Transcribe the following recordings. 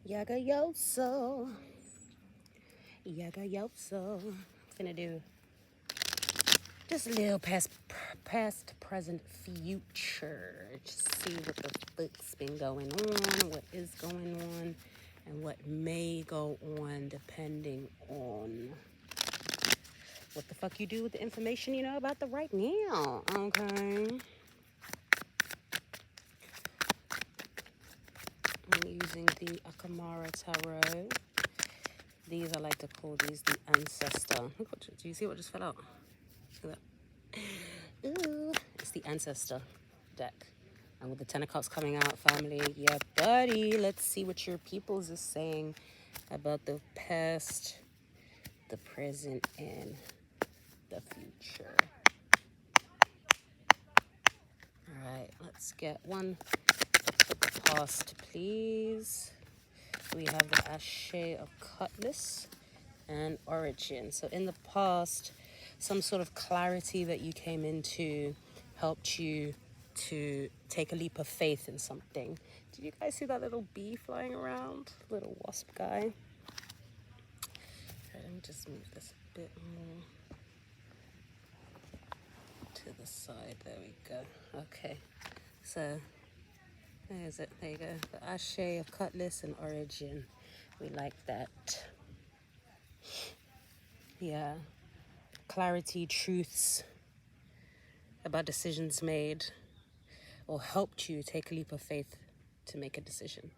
Yaga yoso. Yaga yoso. Finna do just a little past, present, future. Just see what the fuck's been going on, what is going on, and what may go on depending on what the fuck you do with the information you know about the right now. Okay. I'm using the Akamara Tarot. These, I like to call these the ancestor. Look what, do you see what just fell out? Look at that. Ooh, it's the ancestor deck. And with the 10 of Cups coming out, family, yeah, buddy, let's see what your peoples is saying about the past, the present, and the future. All right, let's get one for the past, please. We have the Ashe of Cutlass and Origin. So in the past, some sort of clarity that you came into helped you to take a leap of faith in something. Did you guys see that little bee flying around? Little wasp guy. Okay, let me just move this a bit more to the side. There we go. Okay, so there's it. There you go. The Ashe of Cutlass and Origin. We like that. Yeah. Clarity, truths about decisions made, or helped you take a leap of faith to make a decision.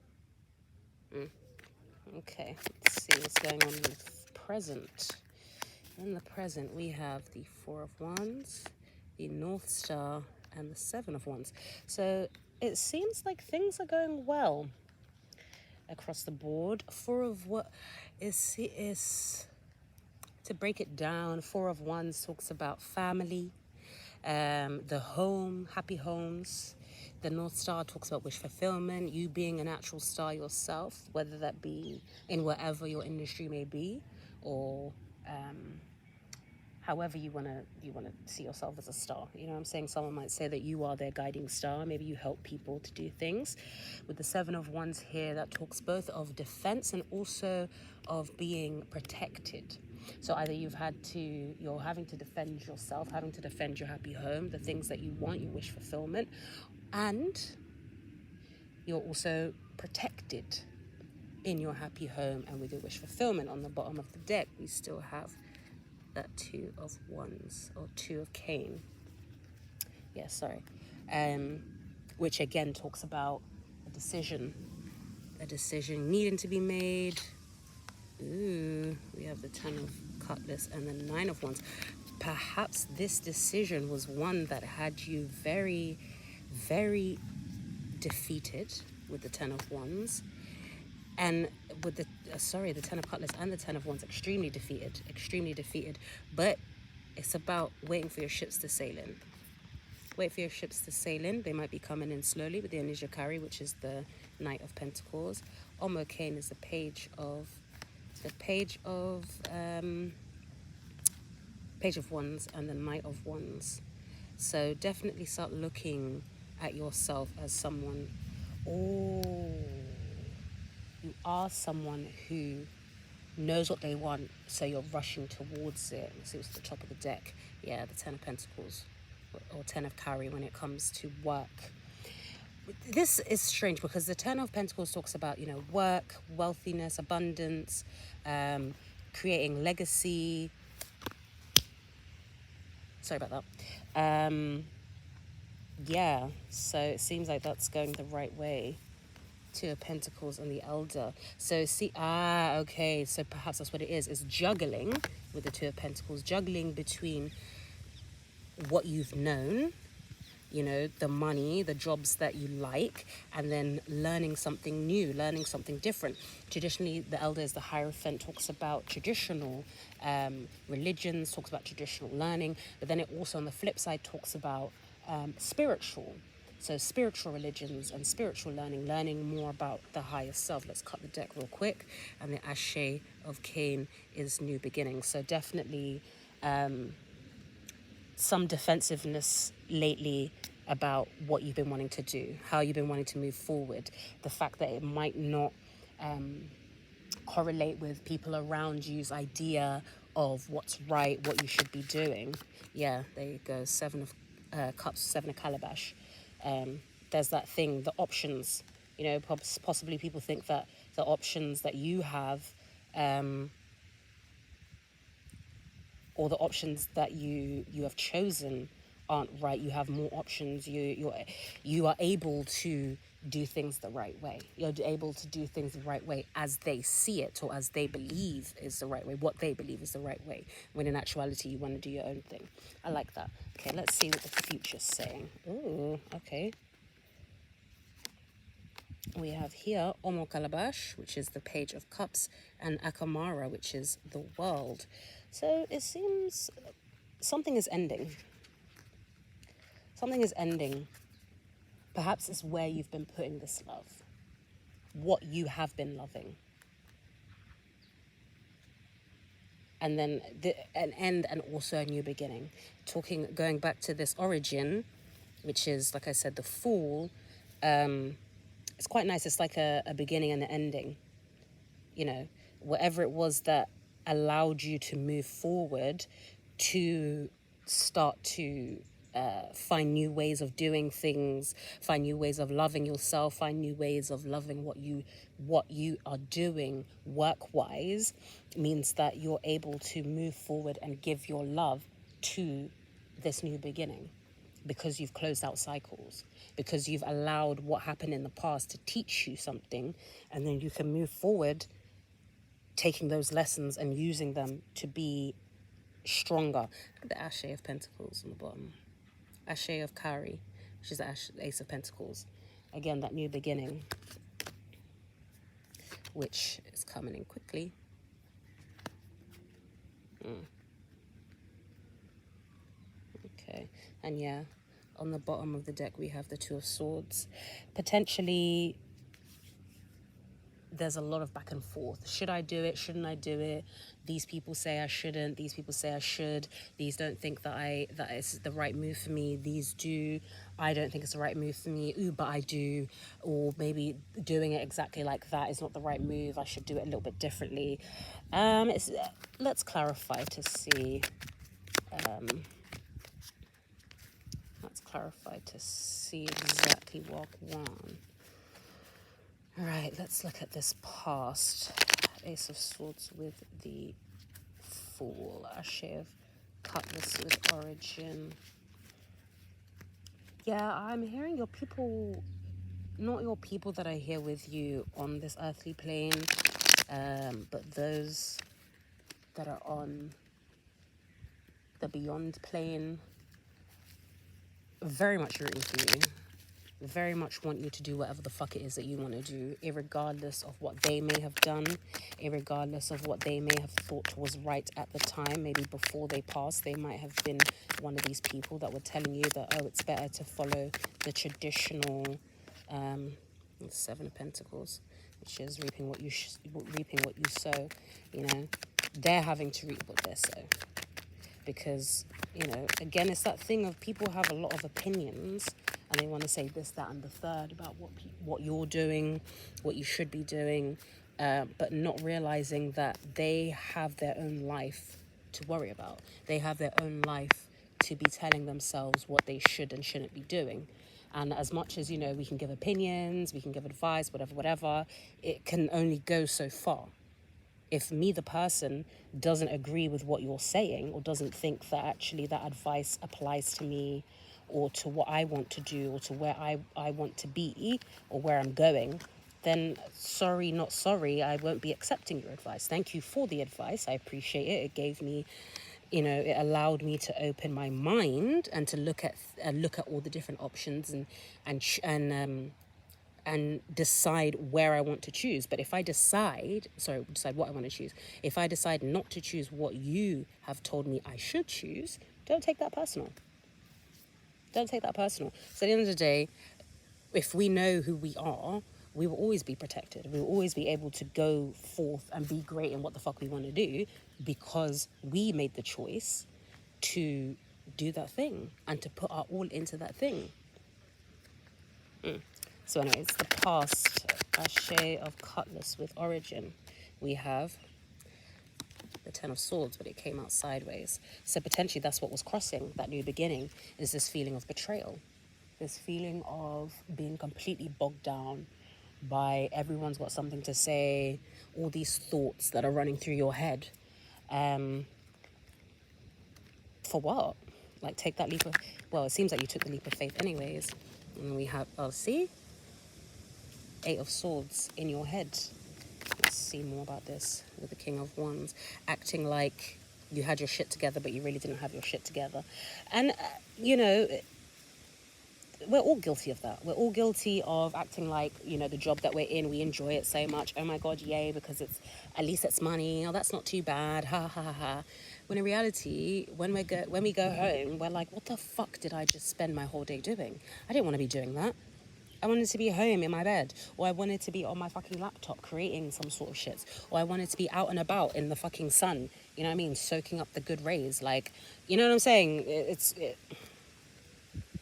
Okay, let's see what's going on with present. In the present, we have the Four of Wands, the North Star, and the Seven of Wands. So it seems like things are going well across the board. Four of what is to break it down, Four of Wands talks about family, the home, happy homes. The North Star talks about wish fulfillment, you being a natural star yourself, whether that be in whatever your industry may be, or however you wanna see yourself as a star. You know what I'm saying? Someone might say that you are their guiding star. Maybe you help people to do things. With the Seven of Wands here, that talks both of defense and also of being protected. So either you're having to defend yourself, having to defend your happy home, the things that you want, your wish fulfillment, and you're also protected in your happy home and with your wish fulfillment. On the bottom of the deck, we still have that Two of Wands, or Two of Cane. Yeah, sorry. Which again talks about a decision needing to be made. Ooh, we have the Ten of Cutlass and the Nine of Wands. Perhaps this decision was one that had you very, very defeated with the Ten of Wands, and with the the Ten of Cutlass and the Ten of Wands, extremely defeated. But it's about waiting for your ships to sail in. Wait for your ships to sail in. They might be coming in slowly with the Anija, which is the Knight of Pentacles. Omo Kane is the Page of Wands and the Knight of Wands. So definitely start looking at yourself as someone. Oh, you are someone who knows what they want, so you're rushing towards it. Let's see what's at the top of the deck. Yeah, the Ten of Pentacles, or Ten of Carry when it comes to work. This is strange because the Ten of Pentacles talks about, work, wealthiness, abundance, creating legacy. Sorry about that. Yeah, so it seems like that's going the right way. Two of Pentacles and the Elder. So okay, so perhaps that's what it is juggling with the Two of Pentacles, juggling between what you've known, the money, the jobs that you like, and then learning something new, learning something different. Traditionally, the Elder is the Hierophant, talks about traditional religions, talks about traditional learning, but then it also, on the flip side, talks about spiritual. So spiritual religions and spiritual learning more about the higher self. Let's cut the deck real quick. And the Ashe of Cain is new beginnings. So definitely some defensiveness lately about what you've been wanting to do, how you've been wanting to move forward. The fact that it might not correlate with people around you's idea of what's right, what you should be doing. Yeah, there you go. Seven of Cups, Seven of Calabash. There's that thing, the options. You know, possibly people think that the options that you have, or the options that you have chosen aren't right. You have more options. You are able to do things the right way. You're able to do things the right way as they see it, or as they believe is the right way, what they believe is the right way, when in actuality you want to do your own thing. I like that. Okay, let's see what the future's saying. Ooh, okay. We have here Omo Calabash, which is the Page of Cups, and Akamara, which is the World. So it seems something is ending. Something is ending. Perhaps it's where you've been putting this love, what you have been loving. And then an end and also a new beginning. Going back to this origin, which is, like I said, the Fool, it's quite nice. It's like a beginning and an ending. You know, whatever it was that allowed you to move forward, to start to find new ways of doing things, find new ways of loving yourself, find new ways of loving what you are doing work-wise, means that you're able to move forward and give your love to this new beginning, because you've closed out cycles, because you've allowed what happened in the past to teach you something, and then you can move forward taking those lessons and using them to be stronger. Look at the Ashe of Pentacles on the bottom. Ashe of Kari, which is the Ace of Pentacles. Again, that new beginning, which is coming in quickly. Okay, and yeah, on the bottom of the deck we have the Two of Swords. Potentially there's a lot of back and forth. Should I do it? Shouldn't I do it? These people say I shouldn't. These people say I should. These don't think that it's the right move for me. These do. I don't think it's the right move for me. Ooh, but I do. Or maybe doing it exactly like that is not the right move. I should do it a little bit differently. Let's clarify to see. Let's clarify to see exactly what one. All right, let's look at this past. Ace of Swords with the Fool. Ashe of Cutlass with Origin. Yeah, I'm hearing your people, not your people that are here with you on this earthly plane, but those that are on the beyond plane, very much rooting for you. Very much want you to do whatever the fuck it is that you want to do, irregardless of what they may have done, irregardless of what they may have thought was right at the time. Maybe before they passed, they might have been one of these people that were telling you that, oh, it's better to follow the traditional Seven of Pentacles, which is reaping what you sow. You know, they're having to reap what they sow. Because, you know, again, it's that thing of people have a lot of opinions and they want to say this, that, and the third about what you're doing, what you should be doing, but not realizing that they have their own life to worry about. They have their own life to be telling themselves what they should and shouldn't be doing. And as much as, you know, we can give opinions, we can give advice, whatever, it can only go so far. If me, the person, doesn't agree with what you're saying, or doesn't think that actually that advice applies to me or to what I want to do or to where I want to be or where I'm going, then sorry, not sorry, I won't be accepting your advice. Thank you for the advice. I appreciate it. It gave me, you know, it allowed me to open my mind and to look at all the different options and decide where I want to choose. But if I decide what I want to choose, if I decide not to choose what you have told me I should choose, don't take that personal. Don't take that personal. So at the end of the day, if we know who we are, we will always be protected. We will always be able to go forth and be great in what the fuck we want to do, because we made the choice to do that thing and to put our all into that thing. So anyways, the past Sachet of Cutlass with Origin. We have the Ten of Swords, but it came out sideways. So potentially that's what was crossing that new beginning, is this feeling of betrayal. This feeling of being completely bogged down by everyone's got something to say, all these thoughts that are running through your head. For what? Like, take that leap of... Well, it seems like you took the leap of faith anyways. And we have... Oh, see? 8 of Swords in your head. Let's see more about this with the King of Wands. Acting like you had your shit together, but you really didn't have your shit together. And, you know... We're all guilty of that. We're all guilty of acting like, you know, the job that we're in, we enjoy it so much. Oh my God, yay, because it's, at least it's money. Oh, that's not too bad. Ha ha ha ha. When in reality, when we go home, we're like, what the fuck did I just spend my whole day doing? I didn't want to be doing that. I wanted to be home in my bed, or I wanted to be on my fucking laptop creating some sort of shit, or I wanted to be out and about in the fucking sun, you know what I mean, soaking up the good rays. Like, you know what I'm saying?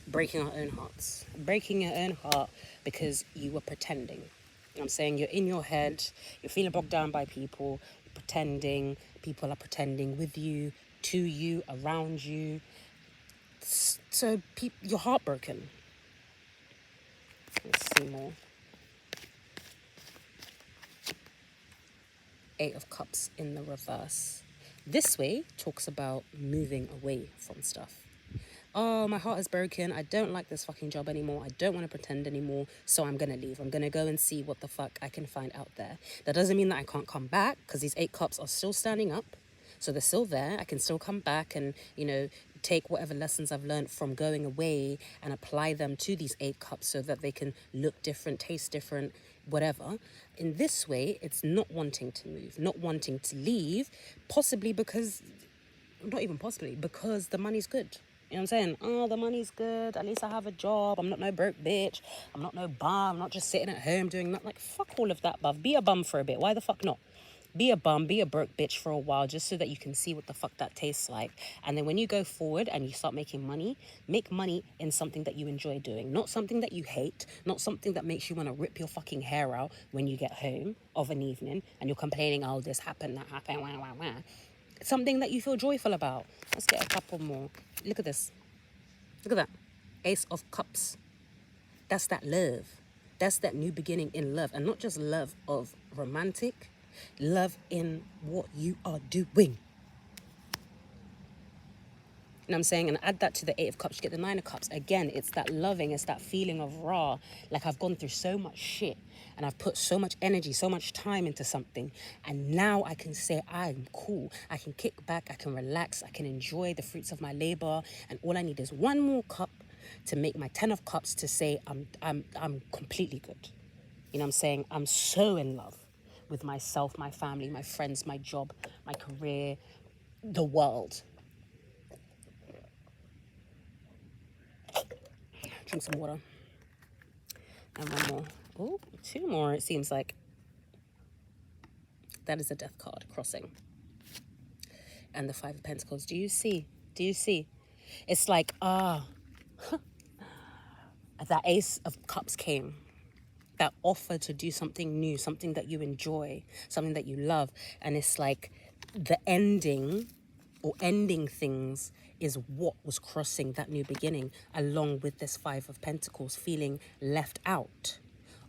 Breaking our own hearts. Breaking your own heart because you were pretending. You know what I'm saying? You're in your head, you're feeling bogged down by people, pretending, people are pretending with you, to you, around you. So you're heartbroken. Let's see more. 8 of Cups in the reverse. This way talks about moving away from stuff. Oh, my heart is broken. I don't like this fucking job anymore. I don't want to pretend anymore. So I'm going to leave. I'm going to go and see what the fuck I can find out there. That doesn't mean that I can't come back, because these 8 cups are still standing up. So they're still there. I can still come back and, you know, take whatever lessons I've learned from going away and apply them to these 8 cups so that they can look different, taste different, whatever. In this way, it's not wanting to move, not wanting to leave, possibly because, not even possibly, because the money's good. You know what I'm saying? Oh, the money's good. At least I have a job. I'm not no broke bitch. I'm not no bum. I'm not just sitting at home doing nothing. Like, fuck all of that, bruv. Be a bum for a bit. Why the fuck not? Be a bum, be a broke bitch for a while, just so that you can see what the fuck that tastes like. And then when you go forward and you start making money, make money in something that you enjoy doing. Not something that you hate. Not something that makes you want to rip your fucking hair out when you get home of an evening and you're complaining, oh, this happened, that happened, wah, wah, wah. Something that you feel joyful about. Let's get a couple more. Look at this. Look at that. Ace of Cups. That's that love. That's that new beginning in love. And not just love of romantic. Love in what you are doing. You know what I'm saying? And add that to the 8 of Cups. You get the 9 of Cups. Again, it's that loving. It's that feeling of raw. Like, I've gone through so much shit. And I've put so much energy, so much time into something. And now I can say, I'm cool. I can kick back. I can relax. I can enjoy the fruits of my labor. And all I need is one more cup to make my 10 of Cups to say I'm completely good. You know what I'm saying? I'm so in love with myself, my family, my friends, my job, my career, the world. Drink some water. And one more. Oh, 2 more, it seems like. That is a death card crossing. And the 5 of Pentacles. Do you see? Do you see? It's like, that Ace of Cups came. That offer to do something new, something that you enjoy, something that you love. And it's like the ending or ending things is what was crossing that new beginning, along with this 5 of Pentacles, feeling left out.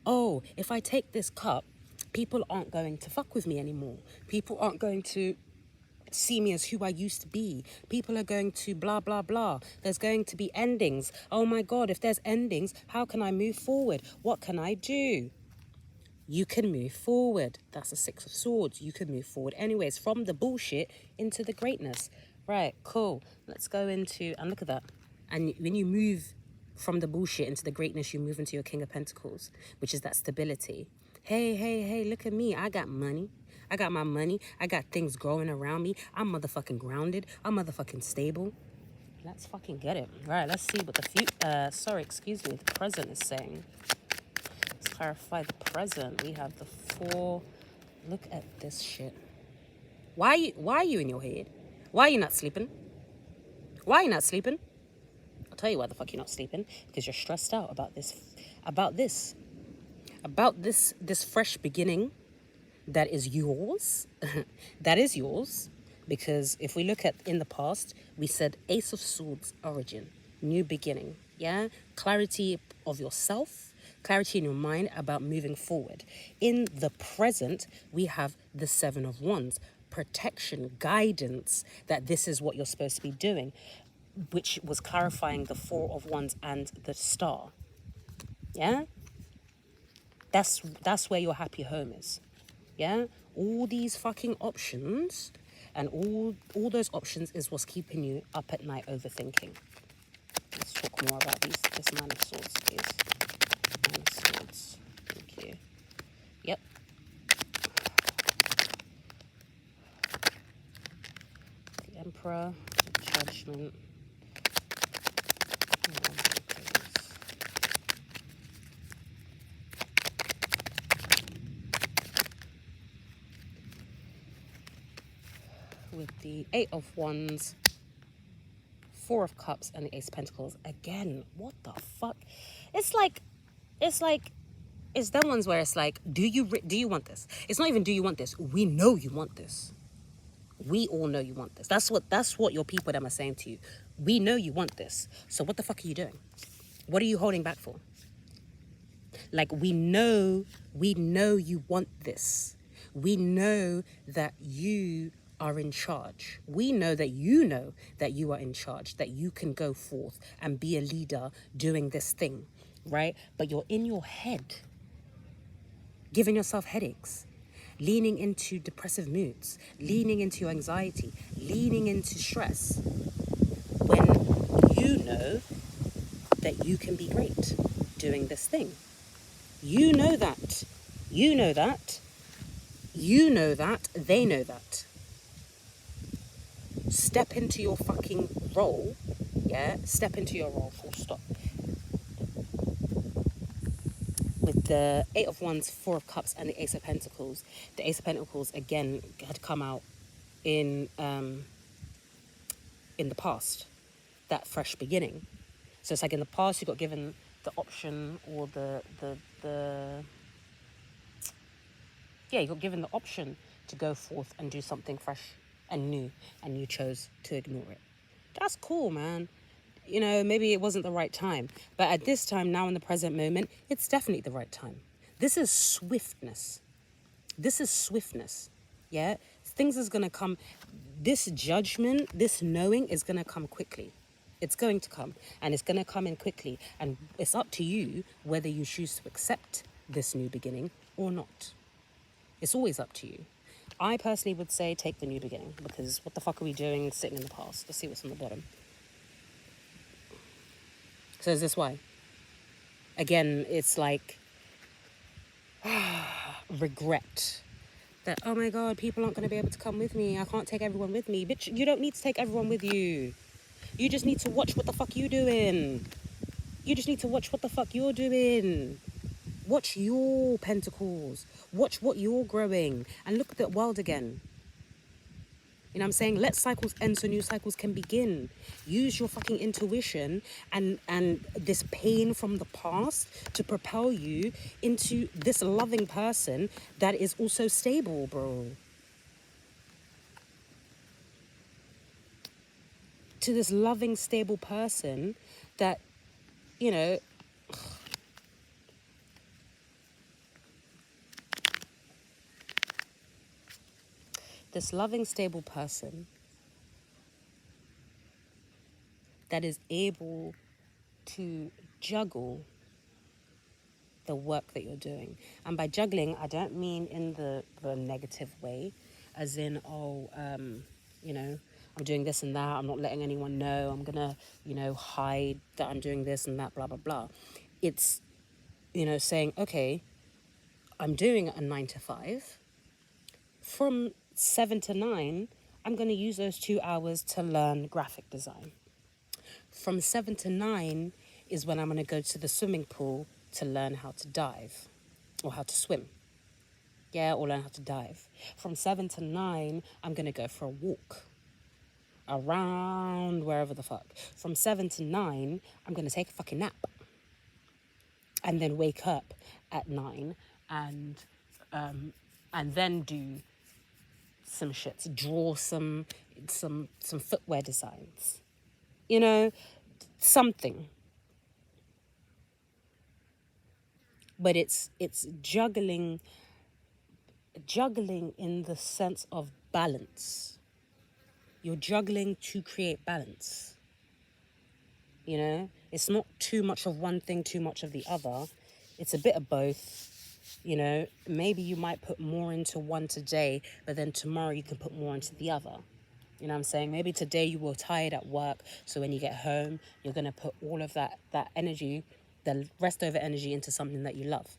Oh, if I take this cup, people aren't going to fuck with me anymore. People aren't going to see me as who I used to be. People are going to blah, blah, blah. There's going to be endings. Oh my God, if there's endings, how can I move forward? What can I do? You can move forward. That's a 6 of Swords. You can move forward anyways, from the bullshit into the greatness. Right, cool. Let's go into, and look at that. And when you move from the bullshit into the greatness, you move into your King of Pentacles, which is that stability. Hey, hey, hey, look at me. I got money. I got my money. I got things growing around me. I'm motherfucking grounded. I'm motherfucking stable. Let's fucking get it. Right, let's see what the the present is saying. Let's clarify the present. We have the 4. Look at this shit. Why are you in your head? Why are you not sleeping? Why are you not sleeping? I'll tell you why the fuck you're not sleeping. Because you're stressed out about this about this fresh beginning that is yours. That is yours. Because if we look at in the past, we said Ace of Swords, origin, new beginning, yeah? Clarity of yourself, clarity in your mind about moving forward. In the present, we have the Seven of Wands, protection, guidance, that this is what you're supposed to be doing, which was clarifying the Four of Wands and the Star, yeah? That's where your happy home is, yeah? All these fucking options, and all those options is what's keeping you up at night overthinking. Let's talk more about this Man of Swords, please. Man of Swords. Thank you. Yep. The Emperor, the Judgment. With the Eight of Wands, Four of Cups, and the Ace of Pentacles. Again, what the fuck? It's them ones where it's like, do you want this? It's not even do you want this. We know you want this. We all know you want this. That's what your people them are saying to you. We know you want this. So what the fuck are you doing? What are you holding back for? Like, we know you want this. We know that you are in charge. We know that you are in charge, that you can go forth and be a leader doing this thing, right? But you're in your head, giving yourself headaches, leaning into depressive moods, leaning into your anxiety, leaning into stress, when you know that you can be great doing this thing. You know that. You know that. You know that. They know that. Step into your fucking role. Yeah? Step into your role, full stop. With the Eight of Wands, Four of Cups, and the Ace of Pentacles. The Ace of Pentacles, again, had come out in the past. That fresh beginning. So it's like in the past you got given the option, or you got given the option to go forth and do something fresh and new, and you chose to ignore it. That's cool, man. You know, maybe it wasn't the right time, but at this time, now in the present moment, it's definitely the right time. This is swiftness. Yeah? Things is going to come. This judgment, this knowing is going to come quickly. It's going to come, and it's going to come in quickly, and it's up to you whether you choose to accept this new beginning or not. It's always up to you. I personally would say take the new beginning, because what the fuck are we doing sitting in the past? Let's see what's on the bottom. So is this why? Again, it's like regret. That, oh my God, people aren't going to be able to come with me. I can't take everyone with me. Bitch, you don't need to take everyone with you. You just need to watch what the fuck you doing. You just need to watch what the fuck you're doing. Watch your pentacles. Watch what you're growing. And look at the world again. You know what I'm saying? Let cycles end so new cycles can begin. Use your fucking intuition and this pain from the past to propel you into this loving person that is also stable, bro. To this loving, stable person that, you know, this loving, stable person that is able to juggle the work that you're doing. And by juggling, I don't mean in the negative way, as in, you know, I'm doing this and that, I'm not letting anyone know, I'm gonna, you know, hide that I'm doing this and that, blah, blah, blah. It's, you know, saying, okay, I'm doing a 9 to 5. From 7 to 9, I'm going to use those 2 hours to learn graphic design. From 7 to 9 is when I'm going to go to the swimming pool to learn how to dive or how to swim. Yeah, or learn how to dive. From 7 to 9, I'm going to go for a walk around wherever the fuck. From 7 to 9, I'm going to take a fucking nap and then wake up at 9 and then do some shits, draw some footwear designs, you know, something. But it's juggling in the sense of balance. You're juggling to create balance. You know, it's not too much of one thing, too much of the other. It's a bit of both. You know, maybe you might put more into one today, but then tomorrow you can put more into the other. You know what I'm saying? Maybe today you were tired at work, so when you get home, you're going to put all of that energy, the rest over energy, into something that you love.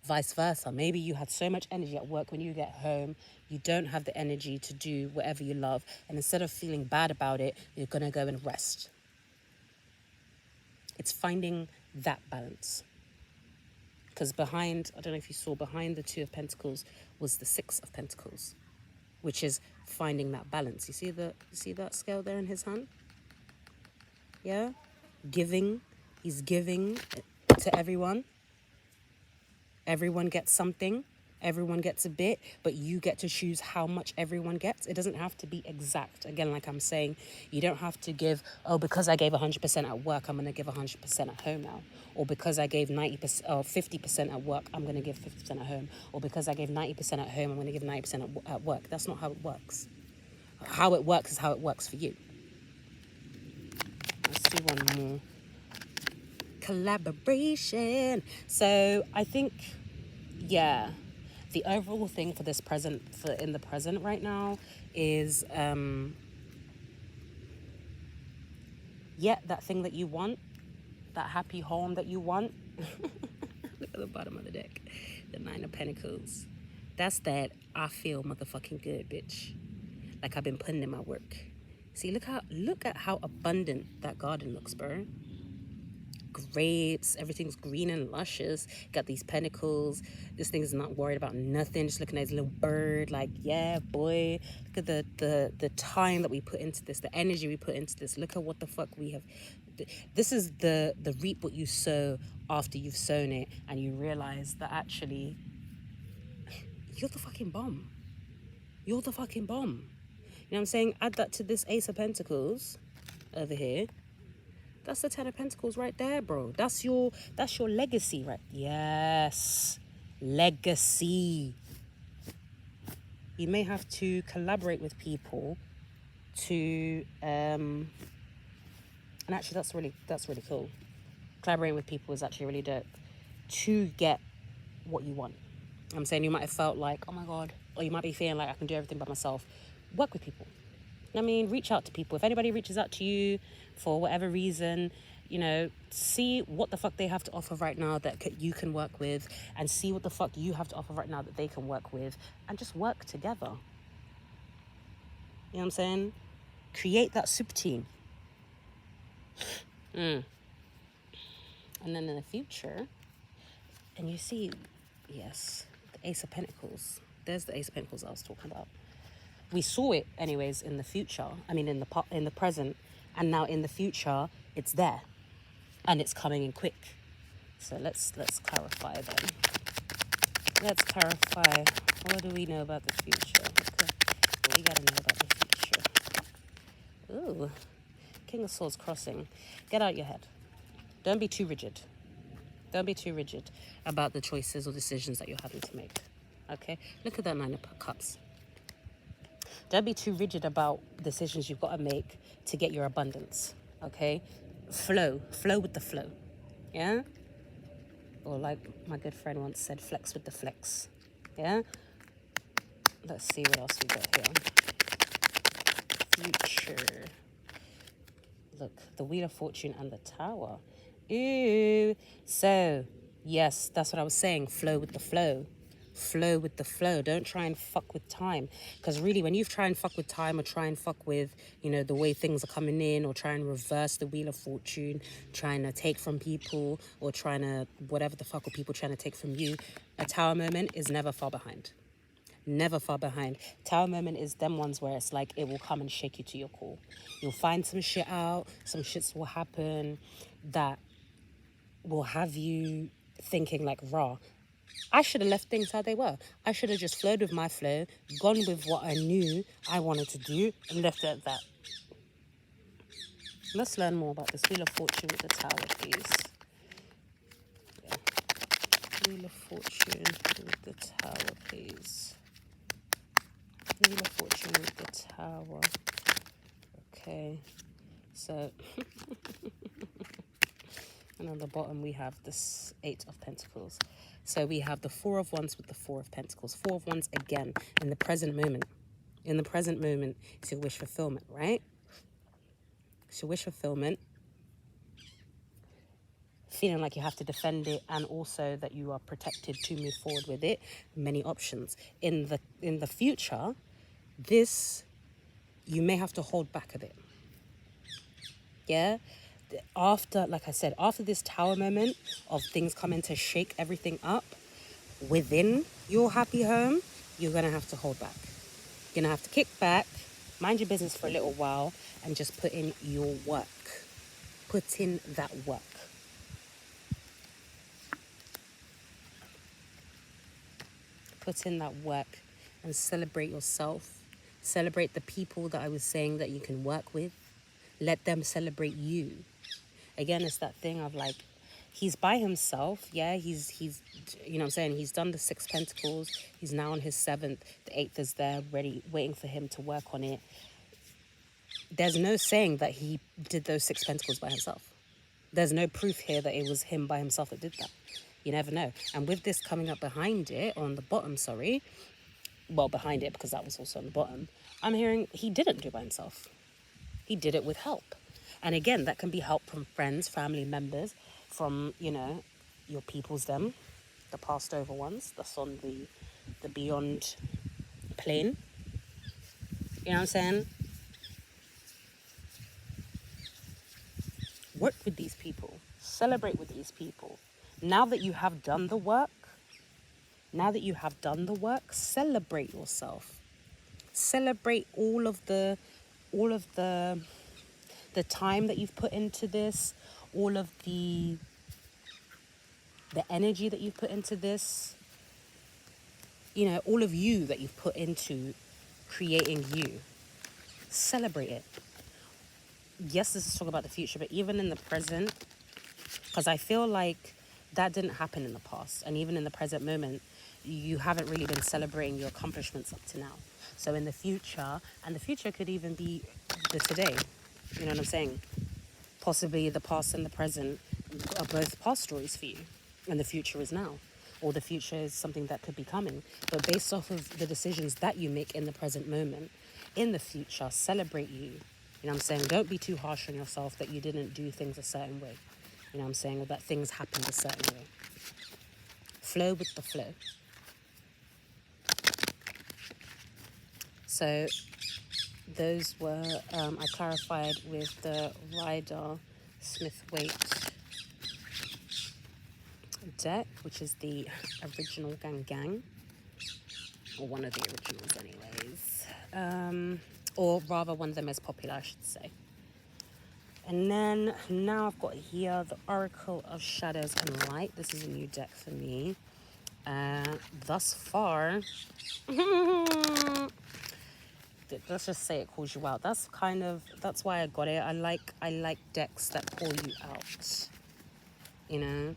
Vice versa. Maybe you had so much energy at work, when you get home, you don't have the energy to do whatever you love. And instead of feeling bad about it, you're going to go and rest. It's finding that balance. Because behind, I don't know if you saw, behind the 2 of Pentacles was the 6 of Pentacles, which is finding that balance. You see that scale there in his hand? Yeah? Giving. He's giving to everyone. Everyone gets something. Everyone gets a bit, but you get to choose how much everyone gets. It doesn't have to be exact. Again, like I'm saying, you don't have to give, oh, because I gave 100% at work, I'm going to give 100% at home now. Or because I gave 90% or 50% at work, I'm going to give 50% at home. Or because I gave 90% at home, I'm going to give 90% at work. That's not how it works. How it works is how it works for you. Let's do one more. Collaboration. So I think, yeah, the overall thing for this present, in the present right now, is that thing that you want, that happy home that you want. Look at the bottom of the deck, the 9 of Pentacles. That's that I feel motherfucking good, bitch. Like I've been putting in my work. See, look at how abundant that garden looks, bro. Grapes, everything's green and luscious. Got these pentacles. This thing is not worried about nothing, just looking at his little bird. Like, yeah, boy, look at the time that we put into this, the energy we put into this. Look at what the fuck we have. This is the reap what you sow after you've sown it, and you realize that actually you're the fucking bomb. You're the fucking bomb. You know what I'm saying? Add that to this Ace of Pentacles over here. That's the 10 of Pentacles right there, bro. That's your legacy, right? Yes. Legacy. You may have to collaborate with people to and actually that's really cool. Collaborating with people is actually really dope to get what you want. I'm saying you might have felt like, oh my God, or you might be feeling like I can do everything by myself. Work with people. I mean, reach out to people. If anybody reaches out to you for whatever reason, you know, see what the fuck they have to offer right now that you can work with, and see what the fuck you have to offer right now that they can work with, and just work together. You know what I'm saying? Create that super team. And then in the future, and you see, yes, the Ace of Pentacles. There's the Ace of Pentacles I was talking about. We saw it anyways in the future. I mean, in the present, and now in the future, it's there, and it's coming in quick. So let's clarify then. Let's clarify. What do we know about the future? What we gotta know about the future? Ooh, King of Swords crossing. Get out your head. Don't be too rigid. Don't be too rigid about the choices or decisions that you're having to make. Okay? Look at that 9 of Cups. Don't be too rigid about decisions you've got to make to get your abundance, okay? Flow with the flow, yeah? Or like my good friend once said, flex with the flex, yeah? Let's see what else we got here. Future. Look, the Wheel of Fortune and the Tower. Ooh. So, yes, that's what I was saying. Flow with the flow. Flow with the flow. Don't try and fuck with time, because really when you try and fuck with time, or try and fuck with, you know, the way things are coming in, or try and reverse the Wheel of Fortune, trying to take from people, or trying to whatever the fuck are people trying to take from you, a Tower moment is never far behind. Never far behind. Tower moment is them ones where it's like it will come and shake you to your core. You'll find some shit out, some shits will happen that will have you thinking like, raw, I should have left things how they were. I should have just flowed with my flow, gone with what I knew I wanted to do, and left it at that. Let's learn more about this Wheel of Fortune with the Tower, please. Yeah. Wheel of Fortune with the Tower, please. Wheel of Fortune with the Tower. Okay. So, and on the bottom we have this 8 of Pentacles. So we have the 4 of Wands with the 4 of Pentacles. 4 of Wands again in the present moment. In the present moment, it's your wish fulfillment, right? It's your wish fulfillment. Feeling like you have to defend it, and also that you are protected to move forward with it. Many options. In the future, this, you may have to hold back a bit. Yeah? After, like I said, after this Tower moment of things coming to shake everything up within your happy home, you're going to have to hold back. You're going to have to kick back, mind your business for a little while, and just put in your work. Put in that work. Put in that work and celebrate yourself. Celebrate the people that I was saying that you can work with. Let them celebrate you. Again, it's that thing of like, he's by himself. Yeah, he's you know what I'm saying? He's done the 6 Pentacles. He's now on his 7th. The 8th is there, ready, waiting for him to work on it. There's no saying that he did those 6 Pentacles by himself. There's no proof here that it was him by himself that did that. You never know. And with this coming up behind it, on the bottom, sorry, well, behind it, because that was also on the bottom, I'm hearing he didn't do it by himself. He did it with help. And again, that can be help from friends, family members, from, you know, your peoples, them, the passed over ones, that's on the beyond plane. You know what I'm saying? Work with these people. Celebrate with these people. Now that you have done the work, celebrate yourself. Celebrate all of the time that you've put into this, all of the energy that you've put into this, you know, all of you that you've put into creating you. Celebrate it. Yes, this is talking about the future, but even in the present, because I feel like that didn't happen in the past, and even in the present moment, you haven't really been celebrating your accomplishments up to now. So in the future, and the future could even be the today, you know what I'm saying? Possibly the past and the present are both past stories for you, and the future is now, or the future is something that could be coming. But based off of the decisions that you make in the present moment, in the future, celebrate you. You know what I'm saying? Don't be too harsh on yourself that you didn't do things a certain way. You know what I'm saying? Or that things happened a certain way. Flow with the flow. So those were, I clarified with the Rider Smith-Waite deck, which is the original Gang, or one of the originals anyways. Or rather one of the most popular, I should say. And then now I've got here the Oracle of Shadows and Light. This is a new deck for me. Thus far, let's just say it calls you out. That's why I got it. I like decks that call you out. You know,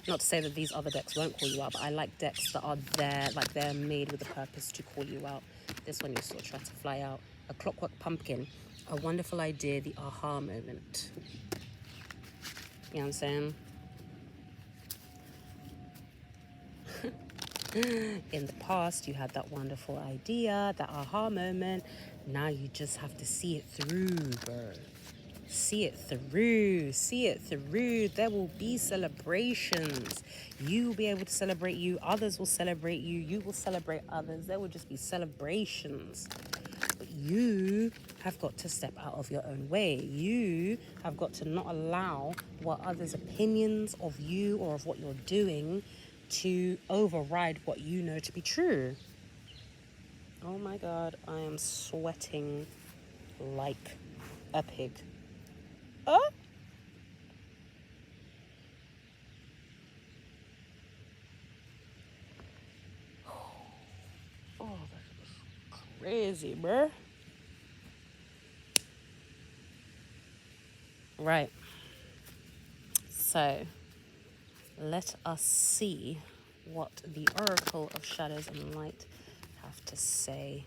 not to say that these other decks won't call you out, but I like decks that are there, like they're made with a purpose to call you out. This one you sort of try to fly out. A Clockwork Pumpkin, a wonderful idea, the aha moment. You know what I'm saying? In the past, you had that wonderful idea, that aha moment. Now you just have to see it through, bro. See it through. See it through. There will be celebrations. You will be able to celebrate you. Others will celebrate you. You will celebrate others. There will just be celebrations. But you have got to step out of your own way. You have got to not allow what others' opinions of you or of what you're doing to override what you know to be true. Oh my God, I am sweating like a pig. Oh! Crazy, bruh. Right. So, let us see what the Oracle of Shadows and Light have to say,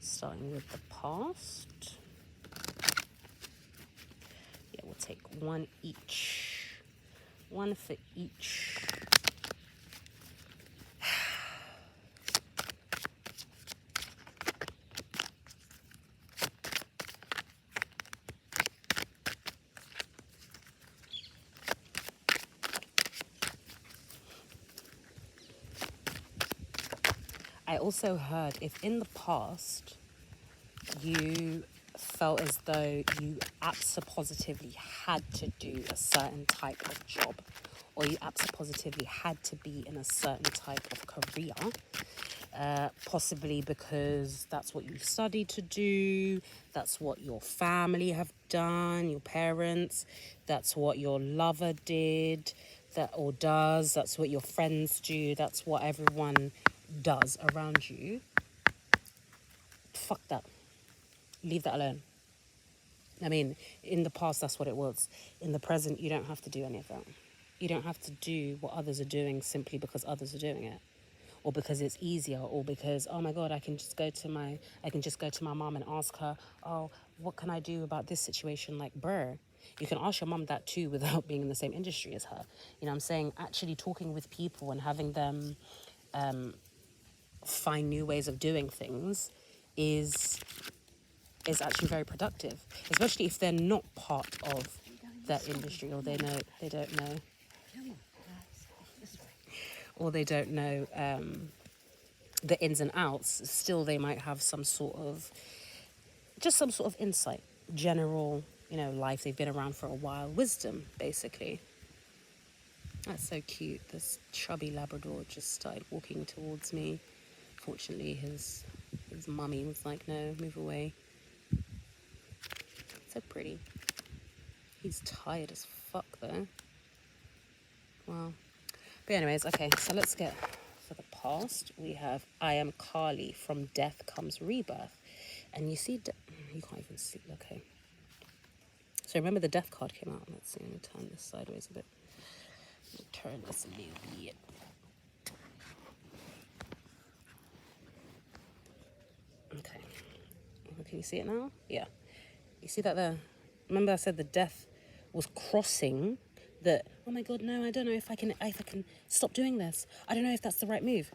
starting with the past. Yeah, we'll take one each. One for each. I also heard if in the past you felt as though you positively had to do a certain type of job, or you positively had to be in a certain type of career, possibly because that's what you studied to do, that's what your family have done, your parents, that's what your lover did, that or does, that's what your friends do, that's what everyone does around you. Fuck that. Leave that alone. I mean, in the past, that's what it was. In the present, you don't have to do any of that. You don't have to do what others are doing simply because others are doing it, or because it's easier, or because, oh my God, I can just go to my mom and ask her, oh, what can I do about this situation? Like, bruh, you can ask your mom that too without being in the same industry as her. You know what I'm saying? Actually talking with people and having them find new ways of doing things is actually very productive, especially if they're not part of that industry, or they don't know, or they don't know the ins and outs. Still, they might have some sort of insight, general, life. They've been around for a while, wisdom, basically. That's so cute. This chubby Labrador just started walking towards me. Fortunately, his mummy was like, no, move away. So pretty. He's tired as fuck though. Wow. But anyways, okay, so let's get, for the past, we have I am Kali, from death comes rebirth. And you see, you can't even see, okay. So remember the death card came out. Let's see, let me turn this sideways a bit. Turn this a little bit. Okay. Can you see it now? Yeah. You see that there? Remember I said the death was crossing the, oh my God, no, I don't know if I can stop doing this. I don't know if that's the right move.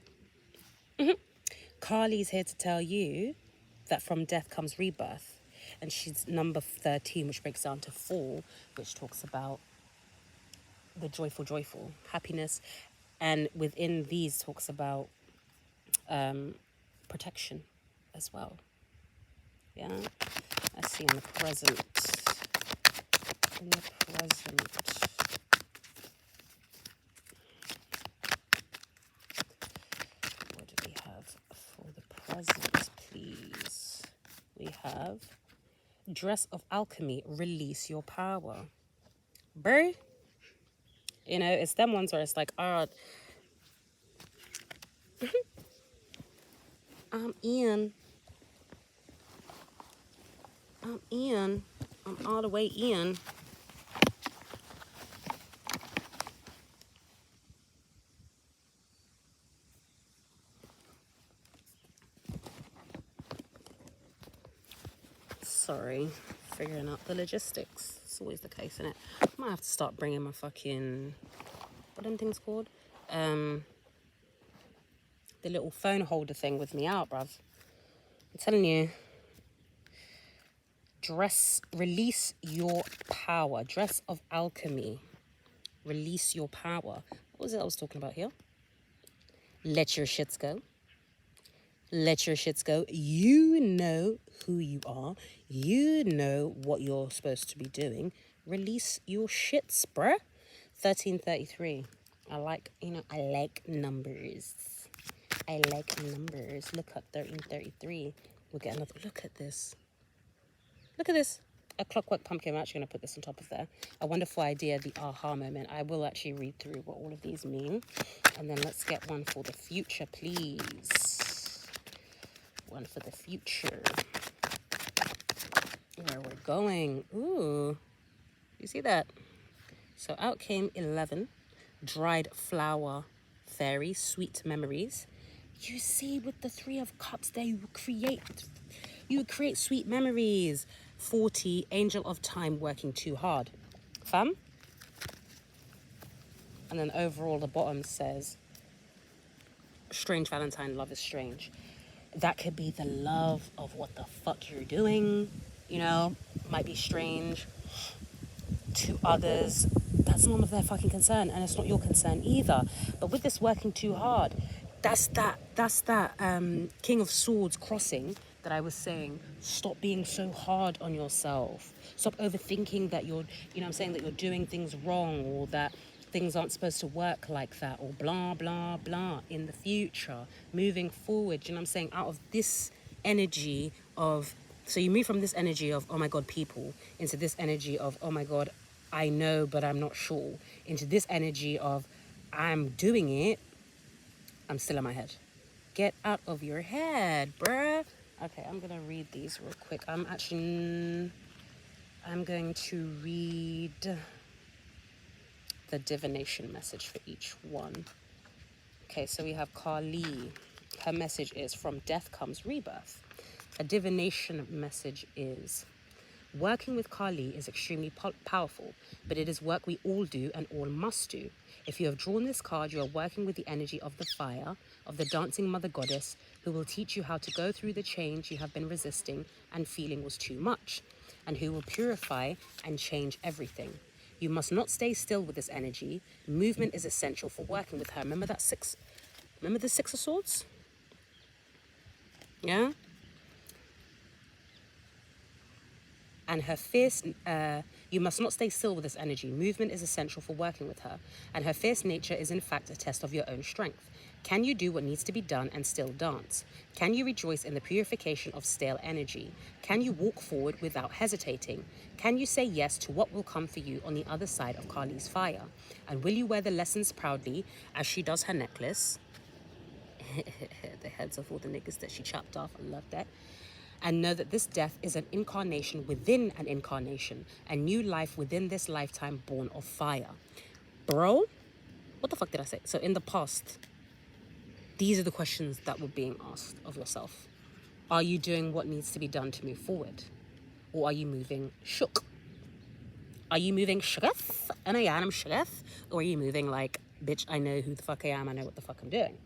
Carly's here to tell you that from death comes rebirth. And she's number 13, which breaks down to 4, which talks about the joyful, happiness. And within these talks about protection as well. Yeah. Let's see in the present. In the present. What do we have for the present, please? We have Dress of Alchemy, release your power. Bro, it's them ones where it's like, I'm in. I'm all the way in. Sorry, figuring out the logistics. It's always the case, isn't it? I might have to start bringing my fucking, what are them things called? The little phone holder thing with me out, bruv. I'm telling you. Release your power. Dress of Alchemy. Release your power. What was it I was talking about here? Let your shits go. Let your shits go. You know who you are. You know what you're supposed to be doing. Release your shits, bruh. 1333. I like numbers. I like numbers. Look up 1333. We'll get another look at this. Look at this. A clockwork pumpkin. I'm actually going to put this on top of there. A wonderful idea, the aha moment. I will actually read through what all of these mean. And then let's get one for the future, please. One for the future. Where we're going. Ooh. You see that? So out came 11. Dried flower fairy, sweet memories. You see with the 3 of cups there, you create sweet memories. 40, angel of time, working too hard. Fam? And then overall the bottom says, strange Valentine, love is strange. That could be the love of what the fuck you're doing, you know, might be strange to others. That's none of their fucking concern, and it's not your concern either. But with this working too hard, that's that King of Swords crossing that I was saying. Stop being so hard on yourself. Stop overthinking that you're, you know what I'm saying, that you're doing things wrong, or that things aren't supposed to work like that, or blah, blah, blah in the future, moving forward. You know what I'm saying? Out of this energy of, so you move from this energy of, oh my God, people, into this energy of, oh my God, I know, but I'm not sure, into this energy of, I'm doing it, I'm still in my head. Get out of your head, bruh. Okay, I'm gonna read these real quick. I'm going to read the divination message for each one. Okay, so we have Carly. Her message is, from death comes rebirth. A divination message is, working with Kali is extremely powerful, but it is work we all do and all must do. If you have drawn this card, you are working with the energy of the fire, of the dancing mother goddess, who will teach you how to go through the change you have been resisting and feeling was too much, and who will purify and change everything. You must not stay still with this energy. Movement is essential for working with her. Remember the 6 of Swords? Yeah? And her fierce, you must not stay still with this energy. Movement is essential for working with her. And her fierce nature is in fact a test of your own strength. Can you do what needs to be done and still dance? Can you rejoice in the purification of stale energy? Can you walk forward without hesitating? Can you say yes to what will come for you on the other side of Kali's fire? And will you wear the lessons proudly as she does her necklace? The heads of all the niggas that she chopped off. I love that. And know that this death is an incarnation within an incarnation, a new life within this lifetime born of fire. Bro, what the fuck did I say? So in the past, these are the questions that were being asked of yourself. Are you doing what needs to be done to move forward? Or are you moving shook? Are you moving shooketh? And I am shooketh? Or are you moving like, bitch, I know who the fuck I am, I know what the fuck I'm doing?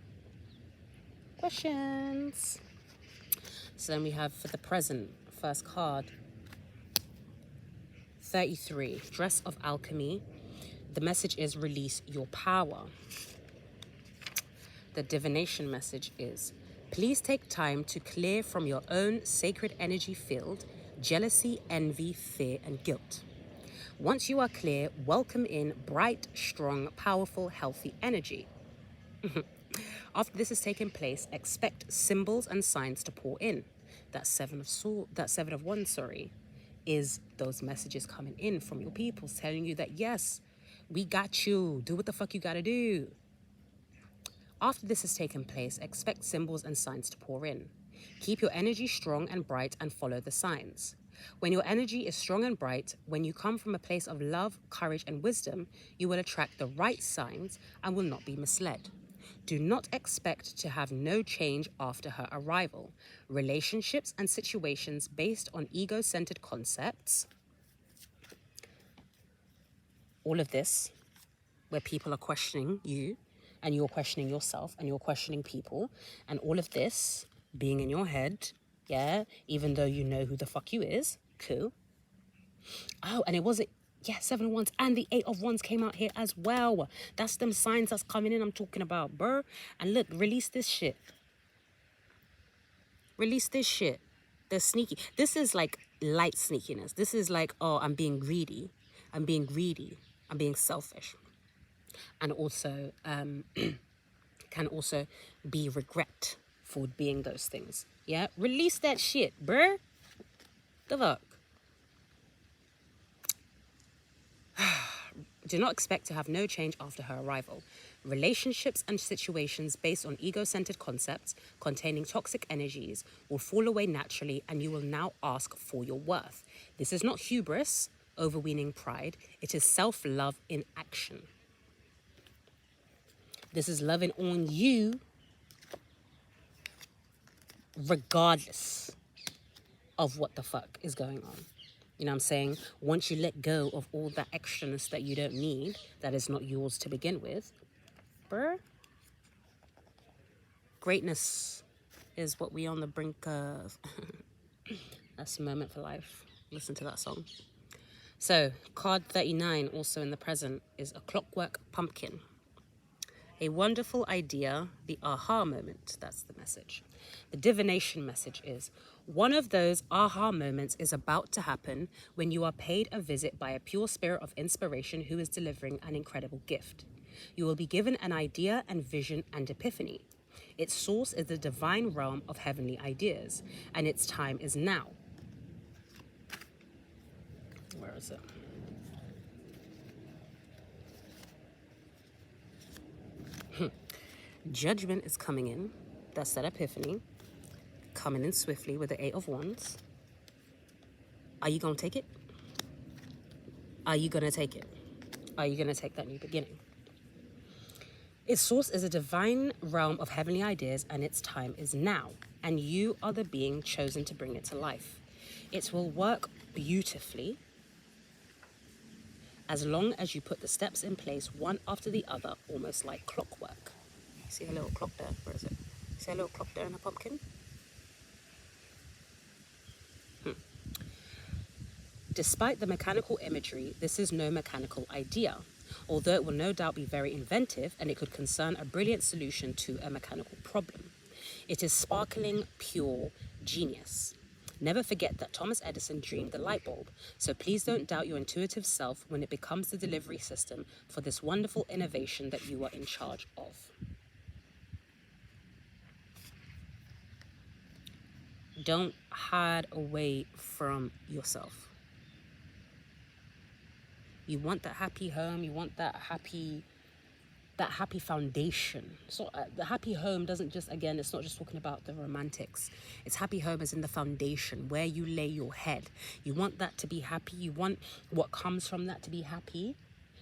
Questions. So then we have for the present, first card, 33, Dress of Alchemy. The message is, release your power. The divination message is, please take time to clear from your own sacred energy field jealousy, envy, fear, and guilt. Once you are clear, welcome in bright, strong, powerful, healthy energy. After this has taken place, expect symbols and signs to pour in. That 7 of Wands, is those messages coming in from your people telling you that, yes, we got you. Do what the fuck you gotta do. After this has taken place, expect symbols and signs to pour in. Keep your energy strong and bright and follow the signs. When your energy is strong and bright, when you come from a place of love, courage, and wisdom, you will attract the right signs and will not be misled. Do not expect to have no change after her arrival. Relationships and situations based on ego-centered concepts, all of this, where people are questioning you, and you're questioning yourself, and you're questioning people, and all of this being in your head, yeah, even though you know who the fuck you is, cool. Oh, and it wasn't, yeah, 7 of Wands and the 8 of Wands came out here as well. That's them signs that's coming in I'm talking about, bruh. And look, release this shit. Release this shit. They're sneaky. This is like light sneakiness. This is like, oh, I'm being greedy. I'm being greedy. I'm being selfish. And also, can also be regret for being those things. Yeah? Release that shit, bruh. The fuck? Do not expect to have no change after her arrival. Relationships and situations based on ego-centered concepts containing toxic energies will fall away naturally, and you will now ask for your worth. This is not hubris, overweening pride. It is self-love in action. This is loving on you regardless of what the fuck is going on. You know what I'm saying? Once you let go of all that extraness that you don't need, that is not yours to begin with, bruh, greatness is what we on the brink of. That's a moment for life. Listen to that song. So, card 39, also in the present, is a clockwork pumpkin. A wonderful idea, the aha moment. That's the message. The divination message is, one of those aha moments is about to happen when you are paid a visit by a pure spirit of inspiration who is delivering an incredible gift. You will be given an idea and vision and epiphany. Its source is the divine realm of heavenly ideas, and its time is now. Where is it? Judgment is coming in. That's that epiphany. Coming in swiftly with the 8 of Wands. Are you going to take it? Are you going to take it? Are you going to take that new beginning? Its source is a divine realm of heavenly ideas, and its time is now. And you are the being chosen to bring it to life. It will work beautifully as long as you put the steps in place one after the other, almost like clockwork. See a little clock there? Where is it? See a little clock there in a pumpkin? Despite the mechanical imagery, this is no mechanical idea, although it will no doubt be very inventive and it could concern a brilliant solution to a mechanical problem. It is sparkling, pure genius. Never forget that Thomas Edison dreamed the light bulb, so please don't doubt your intuitive self when it becomes the delivery system for this wonderful innovation that you are in charge of. Don't hide away from yourself. You want that happy home, you want that happy foundation. So the happy home doesn't just, again, it's not just talking about the romantics. It's happy home as in the foundation, where you lay your head. You want that to be happy. You want what comes from that to be happy.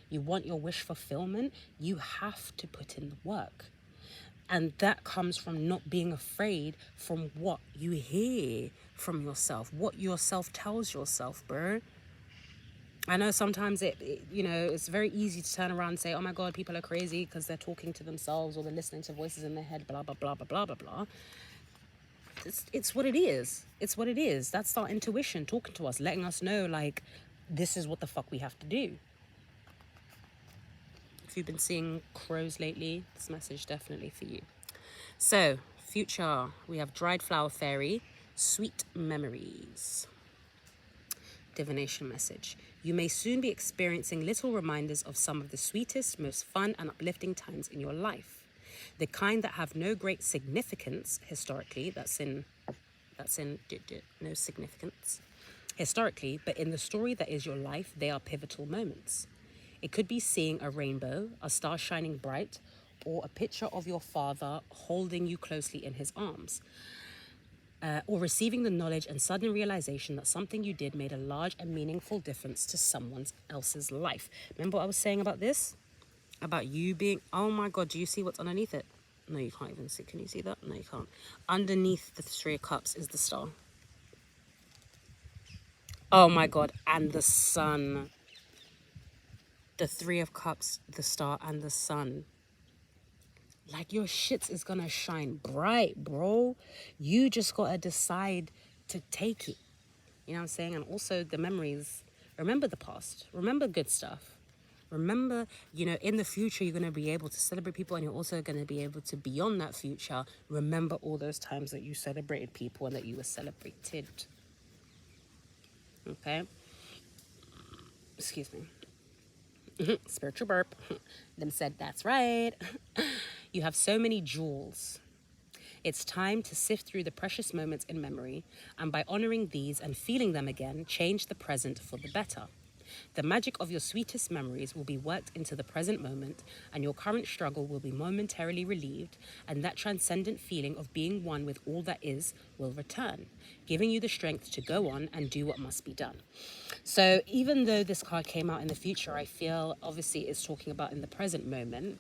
You want your wish fulfillment. You have to put in the work. And that comes from not being afraid from what you hear from yourself, what yourself tells yourself, bro. I know sometimes it's very easy to turn around and say, oh my God, people are crazy because they're talking to themselves or they're listening to voices in their head, blah, blah, blah, blah, blah, blah, blah. It's what it is. It's what it is. That's our intuition talking to us, letting us know, like, this is what the fuck we have to do. If you've been seeing crows lately, this message definitely for you. So, future, we have dried flower fairy, sweet memories. Divination message. You may soon be experiencing little reminders of some of the sweetest, most fun and uplifting times in your life. The kind that have no great significance historically, that's in no significance historically, but in the story that is your life, they are pivotal moments. It could be seeing a rainbow, a star shining bright, or a picture of your father holding you closely in his arms. Or receiving the knowledge and sudden realization that something you did made a large and meaningful difference to someone else's life. Remember what I was saying about this? About you being, oh my God, do you see what's underneath it? No, you can't even see. Can you see that? No, you can't. Underneath the 3 of Cups is the star. Oh my God, and the sun. The 3 of Cups, the star, and the sun. Like, your shit is gonna shine bright, bro. You just gotta decide to take it. You know what I'm saying? And also the memories. Remember the past. Remember good stuff. Remember, in the future, you're gonna be able to celebrate people, and you're also gonna be able to, beyond that future, remember all those times that you celebrated people and that you were celebrated. Okay? Excuse me. Spiritual burp. Them said, that's right. You have so many jewels. It's time to sift through the precious moments in memory, and by honoring these and feeling them again, change the present for the better. The magic of your sweetest memories will be worked into the present moment, and your current struggle will be momentarily relieved, and that transcendent feeling of being one with all that is will return, giving you the strength to go on and do what must be done. So even though this card came out in the future, I feel obviously it's talking about in the present moment,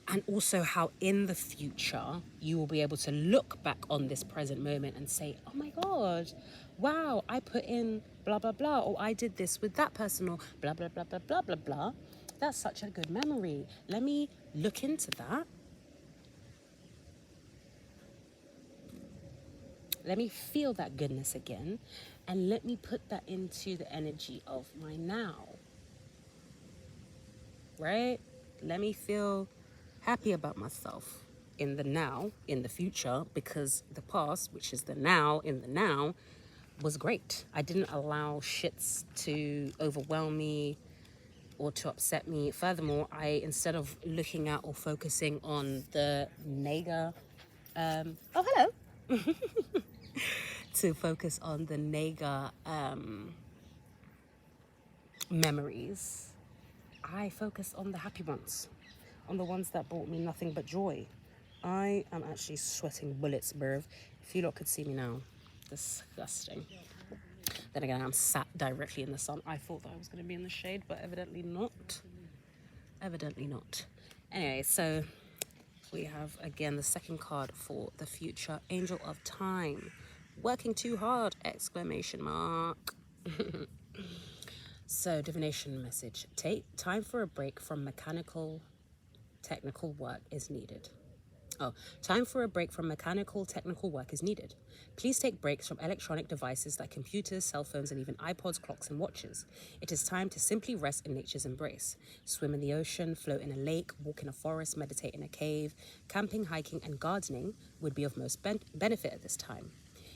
and also how in the future you will be able to look back on this present moment and say, oh my God, wow, I put in blah, blah, blah, or I did this with that person, or blah, blah, blah, blah, blah, blah, blah. That's such a good memory. Let me look into that. Let me feel that goodness again, and let me put that into the energy of my now, right? Let me feel happy about myself in the now, in the future, because the past, which is the now, in the now, was great. I didn't allow shits to overwhelm me or to upset me. Furthermore, instead of looking at or focusing on the to focus on the memories, I focus on the happy ones, on the ones that brought me nothing but joy. I am actually sweating bullets, bruv. If you lot could see me now, disgusting. Then again, I'm sat directly in the sun. I thought that I was going to be in the shade, but evidently not. Evidently not. Anyway, so we have, again, the second card for the future. Angel of Time. Working too hard, exclamation mark. So, divination message. Take time for a break from mechanical, technical work is needed. Time for a break from mechanical, technical work is needed. Please take breaks from electronic devices like computers, cell phones, and even iPods, clocks, and watches. It is time to simply rest in nature's embrace. Swim in the ocean, float in a lake, walk in a forest, meditate in a cave. Camping, hiking, and gardening would be of most benefit at this time.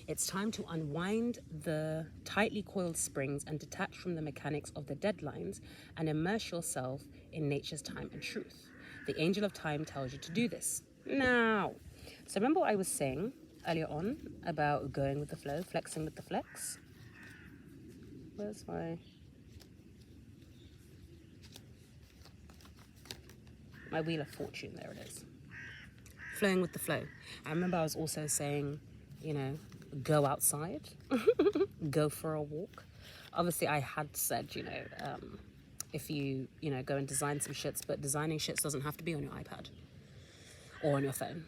It's time to unwind the tightly coiled springs and detach from the mechanics of the deadlines and immerse yourself in nature's time and truth. The Angel of Time tells you to do this now. So remember what I was saying earlier on about going with the flow, flexing with the flex? Where's my Wheel of Fortune? There it is. Flowing with the flow. I remember I was also saying, go outside, go for a walk. Obviously, I had said, if you, go and design some shits, but designing shits doesn't have to be on your iPad or on your phone.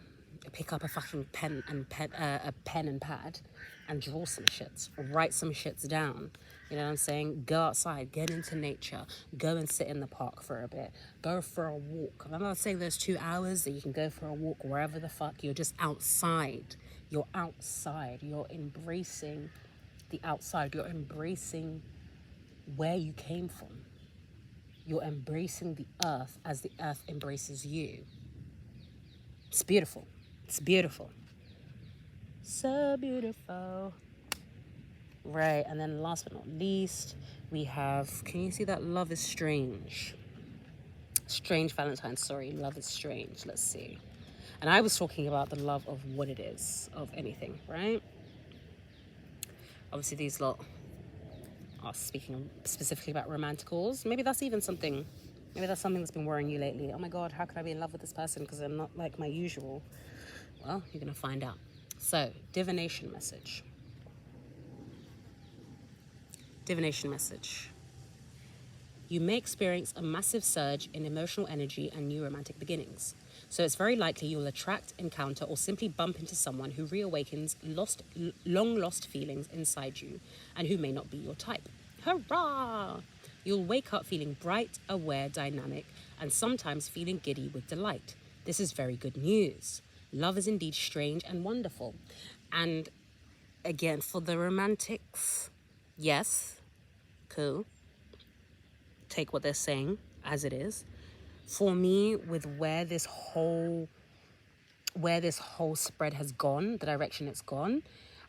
Pick up a fucking pen and pad and draw some shits, write some shits down. You know what I'm saying? Go outside, get into nature, go and sit in the park for a bit, go for a walk. Remember I was saying those 2 hours that you can go for a walk wherever the fuck, you're just outside. You're outside, you're embracing the outside, you're embracing where you came from. You're embracing the earth as the earth embraces you. It's beautiful. It's beautiful. So beautiful. Right, and then last but not least, we have, can you see that? Love is strange. Strange Valentine, sorry, love is strange. Let's see. And I was talking about the love of what it is, of anything, right? Obviously, these lot are speaking specifically about romanticals. Maybe that's even something, maybe that's something that's been worrying you lately. Oh my God, how could I be in love with this person because they're not like my usual? Well, you're going to find out. So, divination message. Divination message. You may experience a massive surge in emotional energy and new romantic beginnings. So it's very likely you'll attract, encounter, or simply bump into someone who reawakens long lost feelings inside you and who may not be your type. Hurrah! You'll wake up feeling bright, aware, dynamic, and sometimes feeling giddy with delight. This is very good news. Love is indeed strange and wonderful. And again, for the romantics, yes, cool. Take what they're saying as it is. For me, with where this whole spread has gone, the direction it's gone,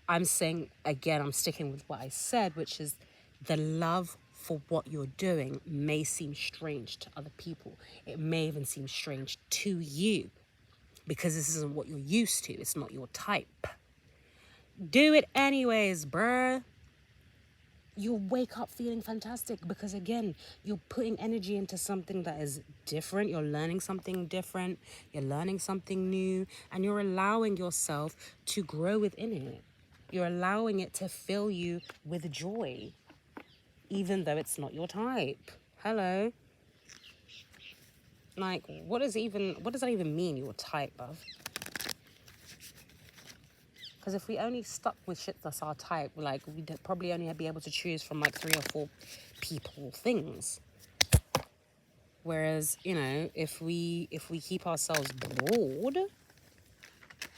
I'm saying, again, I'm sticking with what I said, which is the love for what you're doing may seem strange to other people. It may even seem strange to you because this isn't what you're used to. It's not your type. Do it anyways, bruh. you'll wake up feeling fantastic, because again, you're putting energy into something that is different. You're learning something different. You're learning something new, and you're allowing yourself to grow within it. You're allowing it to fill you with joy, even though it's not your type. Hello. Like, what does that even mean, your type, bruv? Because if we only stuck with shit that's our type, like, we'd probably only be able to choose from like 3 or 4 people, things. Whereas, you know, if we keep ourselves broad,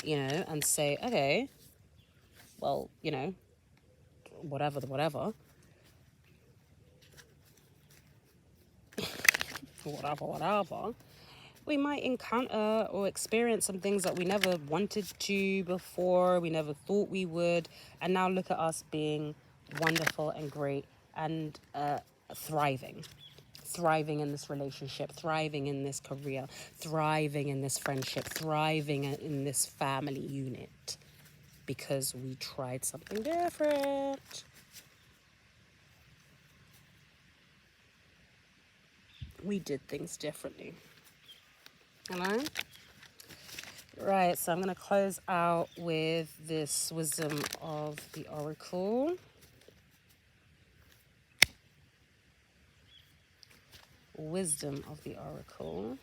you know, and say, okay, well, you know, whatever, we might encounter or experience some things that we never wanted to before, we never thought we would, and now look at us being wonderful and great and thriving in this relationship, thriving in this career, thriving in this friendship, thriving in this family unit, because we tried something different. We did things differently. Hello? Right, so I'm going to close out with this wisdom of the oracle. Wisdom of the oracle.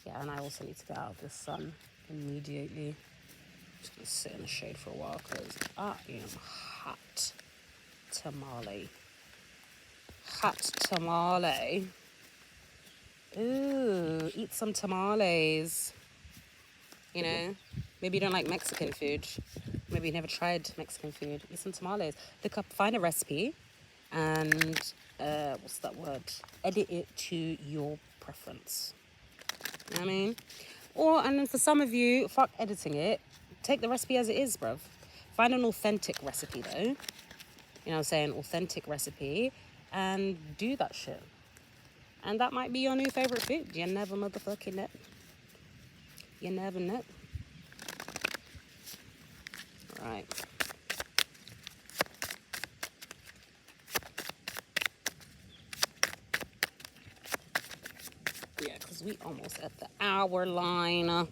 Yeah, and I also need to get out of this sun immediately. I'm just going to sit in the shade for a while because I am hot tamale. Hot tamale. Ooh, eat some tamales. You know, maybe you don't like Mexican food. Maybe you never tried Mexican food. Eat some tamales. Look up, find a recipe, and what's that word? Edit it to your preference. You know what I mean? And then for some of you, fuck editing it. Take the recipe as it is, bruv. Find an authentic recipe though. You know what I'm saying? Authentic recipe, and do that shit. And that might be your new favorite food. You never motherfucking know. You never know. Right. Yeah, because we almost at the hour line.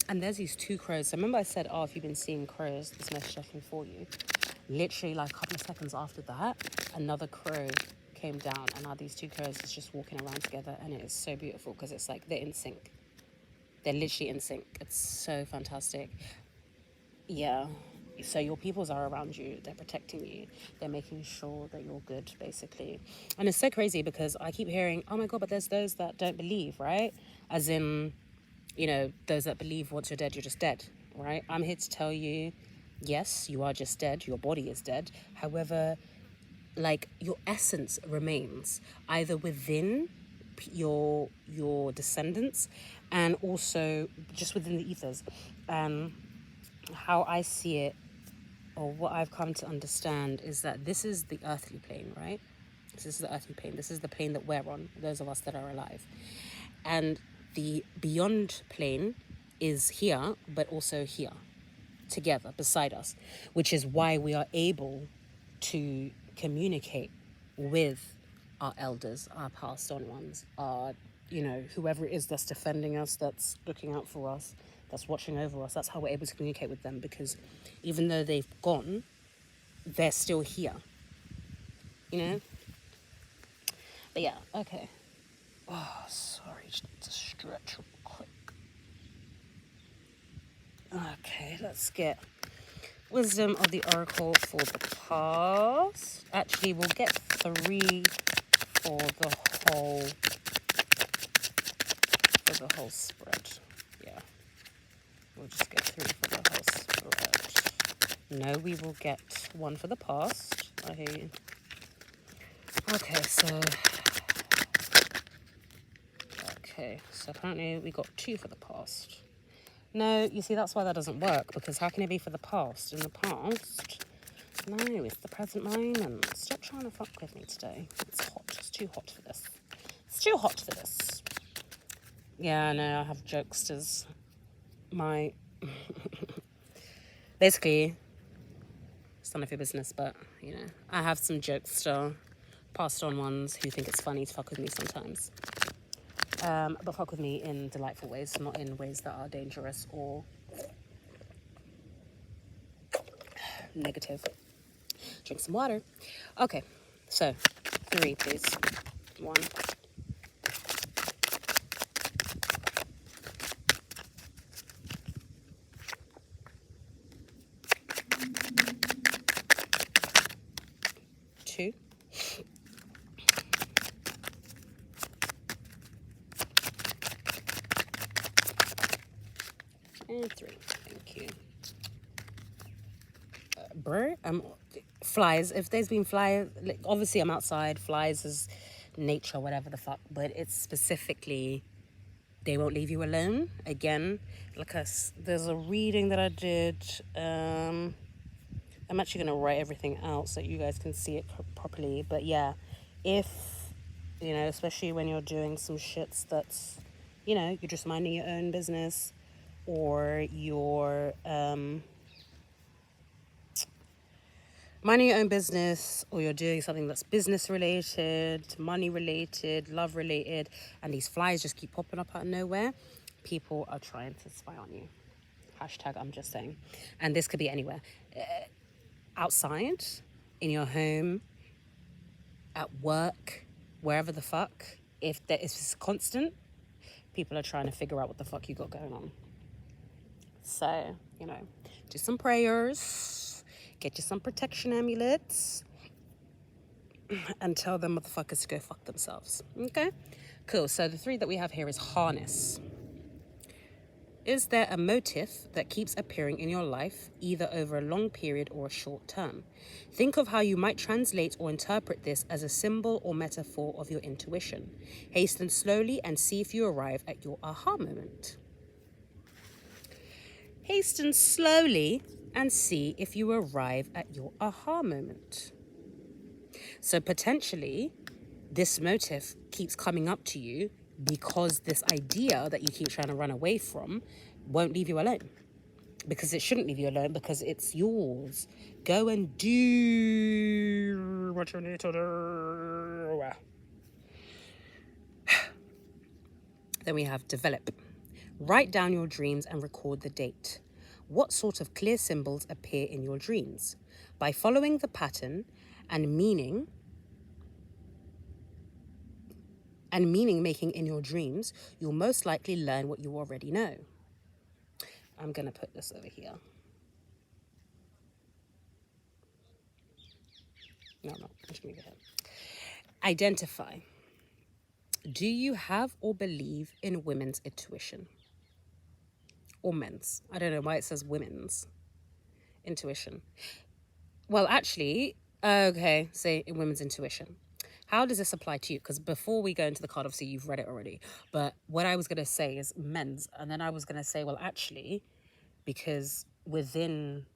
And there's these 2 crows. So remember I said, oh, if you've been seeing crows, this message I can for you. Literally like a couple of seconds after that, another crow came down, and now these 2 crows is just walking around together, and it is so beautiful because it's like they're in sync. They're literally in sync. It's so fantastic. Yeah. So your peoples are around you. They're protecting you. They're making sure that you're good, basically. And it's so crazy because I keep hearing, oh my God, but there's those that don't believe, right? As in, you know, those that believe once you're dead, you're just dead, right? I'm here to tell you, yes, you are just dead. Your body is dead. However, like, your essence remains either within your descendants and also just within the ethers. How I see it, or what I've come to understand, is that this is the earthly plane, right? This is the earthly plane. This is the plane that we're on, those of us that are alive. And the beyond plane is here, but also here, together, beside us, which is why we are able to communicate with our elders, our passed on ones, our, you know, whoever it is that's defending us, that's looking out for us, that's watching over us. That's how we're able to communicate with them, because even though they've gone, they're still here, you know? But yeah, okay. Oh, sorry, just need to stretch real quick. Okay, let's get wisdom of the oracle for the past. Actually, we'll get 3 for the whole spread. Yeah, we'll just get 3 for the whole spread. No, we will get 1 for the past. I hear you. Okay, so apparently we got 2 for the past. No, you see, that's why that doesn't work, because how can it be for the past? In the past, no, it's the present moment. Stop trying to fuck with me today. It's hot. It's too hot for this. It's too hot for this. Yeah, no, I have jokesters. My... Basically, it's none of your business, but, you know, I have some jokester passed on ones who think it's funny to fuck with me sometimes. But fuck with me in delightful ways, not in ways that are dangerous or negative. Drink some water. Okay, so 3, please. 1. 2. And 3. Thank you. Flies. If there's been flies, like, obviously I'm outside. Flies is nature, whatever the fuck. But it's specifically, they won't leave you alone. Again, there's a reading that I did. I'm actually going to write everything out so you guys can see it properly. But yeah, if, you know, especially when you're doing some shits that's, you know, you're just minding your own business, or you're minding your own business, or you're doing something that's business related, money related, love related, and these flies just keep popping up out of nowhere, people are trying to spy on you. Hashtag I'm just saying. And this could be anywhere. Outside, in your home, at work, wherever the fuck. If it's constant, people are trying to figure out what the fuck you got going on. So, you know, do some prayers, get you some protection amulets, and tell them motherfuckers to go fuck themselves. Okay? Cool. So the 3 that we have here is harness. Is there a motive that keeps appearing in your life, either over a long period or a short term? Think of how you might translate or interpret this as a symbol or metaphor of your intuition. Hasten slowly and see if you arrive at your aha moment. Hasten slowly and see if you arrive at your aha moment. So potentially, this motive keeps coming up to you because this idea that you keep trying to run away from won't leave you alone. Because it shouldn't leave you alone, because it's yours. Go and do what you need to do. Then we have develop. Write down your dreams and record the date. What sort of clear symbols appear in your dreams? By following the pattern and meaning making in your dreams, you'll most likely learn what you already know. I'm going to put this over here. No, I'm not. I'm just going to go ahead. Identify. Do you have or believe in women's intuition? Or men's? I don't know why it says women's intuition. Well, actually, okay, say in women's intuition. How does this apply to you? Because before we go into the card, obviously you've read it already. But what I was going to say is men's. And then I was going to say, well, actually, because within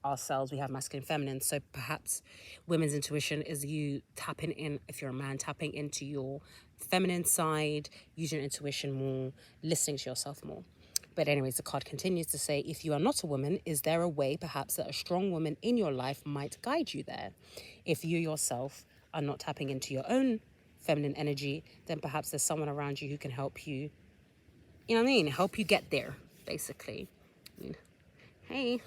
ourselves we have masculine and feminine, so perhaps women's intuition is you tapping in, if you're a man, tapping into your feminine side, using your intuition more, listening to yourself more. But anyways, the card continues to say, if you are not a woman, is there a way perhaps that a strong woman in your life might guide you there? If you yourself are not tapping into your own feminine energy, then perhaps there's someone around you who can help you, you know what I mean? Help you get there, basically. I mean, hey.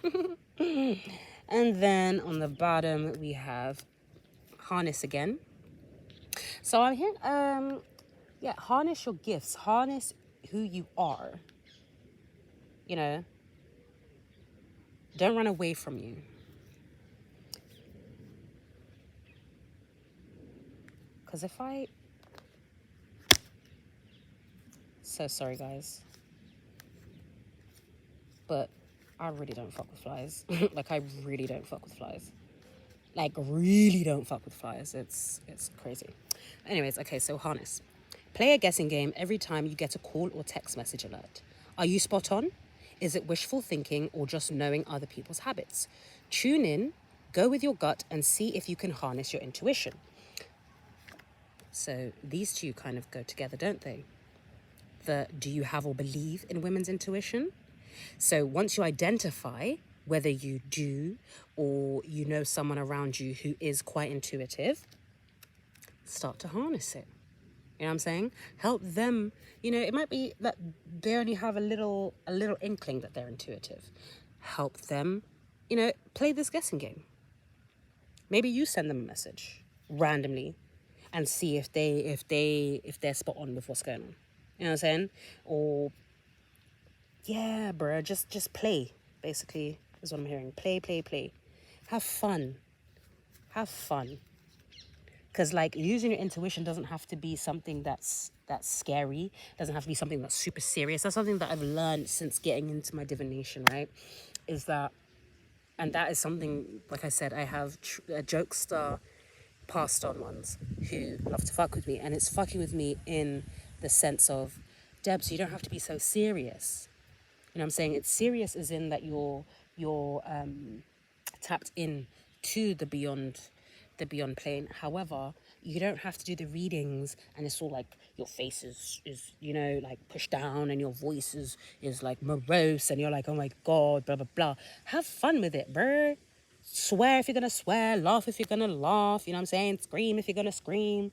And then on the bottom, we have harness again. So I'm here, harness your gifts, harness who you are. You know, don't run away from you. Because so sorry guys, but I really don't fuck with flies. Like, I really don't fuck with flies. Like, really don't fuck with flies. It's crazy. Anyways, okay, so harness. Play a guessing game every time you get a call or text message alert. Are you spot on? Is it wishful thinking or just knowing other people's habits? Tune in, go with your gut, and see if you can harness your intuition. So these two kind of go together, don't they? Do you have or believe in women's intuition? So once you identify whether you do or you know someone around you who is quite intuitive, start to harness it. You know what I'm saying? Help them. You know, it might be that they only have a little inkling that they're intuitive. Help them, you know, play this guessing game. Maybe you send them a message randomly and see if they're spot on with what's going on. You know what I'm saying? Or yeah, bro, just play, basically, is what I'm hearing. Play. Have fun. Because, like, using your intuition doesn't have to be something that's scary. Doesn't have to be something that's super serious. That's something that I've learned since getting into my divination, right? And that is something, like I said, I have a jokester passed on ones who love to fuck with me. And it's fucking with me in the sense of, Debs, you don't have to be so serious. You know what I'm saying? It's serious as in that you're tapped in to the beyond plane. However, you don't have to do the readings and it's all like your face is you know, like pushed down and your voice is like morose and you're like, oh my God, blah blah blah. Have fun with it, bruh. Swear if you're gonna swear, laugh if you're gonna laugh, you know what I'm saying? Scream if you're gonna scream.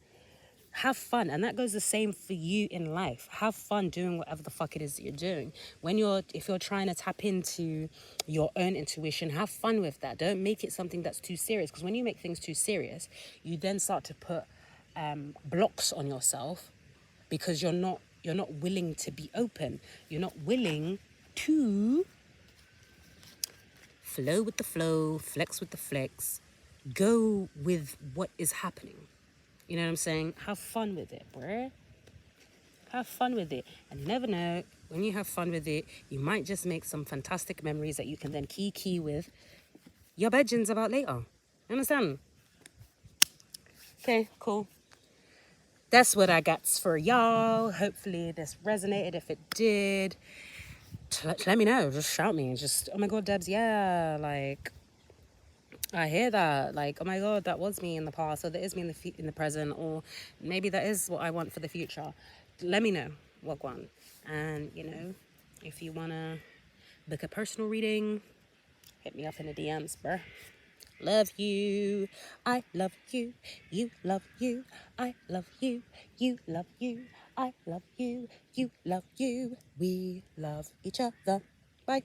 Have fun. And that goes the same for you in life. Have fun doing whatever the fuck it is that you're doing. If you're trying to tap into your own intuition, have fun with that. Don't make it something that's too serious, because when you make things too serious, you then start to put blocks on yourself, because you're not willing to be open. You're not willing to flow with the flow, flex with the flex, go with what is happening. You know what I'm saying? Have fun with it, bruh. Have fun with it. And you never know, when you have fun with it, you might just make some fantastic memories that you can then key with your bedrooms about later. You understand? Okay, cool. That's what I got for y'all. Hopefully this resonated. If it did, let me know. Just shout me. Just, oh my God, Debs, yeah, like, I hear that, like, oh my God, that was me in the past, or that is me in the present, or maybe that is what I want for the future. Let me know what one. And, you know, if you want to book a personal reading, hit me up in the DMs, bruh. Love you. I love you. You love you. I love you. You love you. I love you. You love you. We love each other. Bye.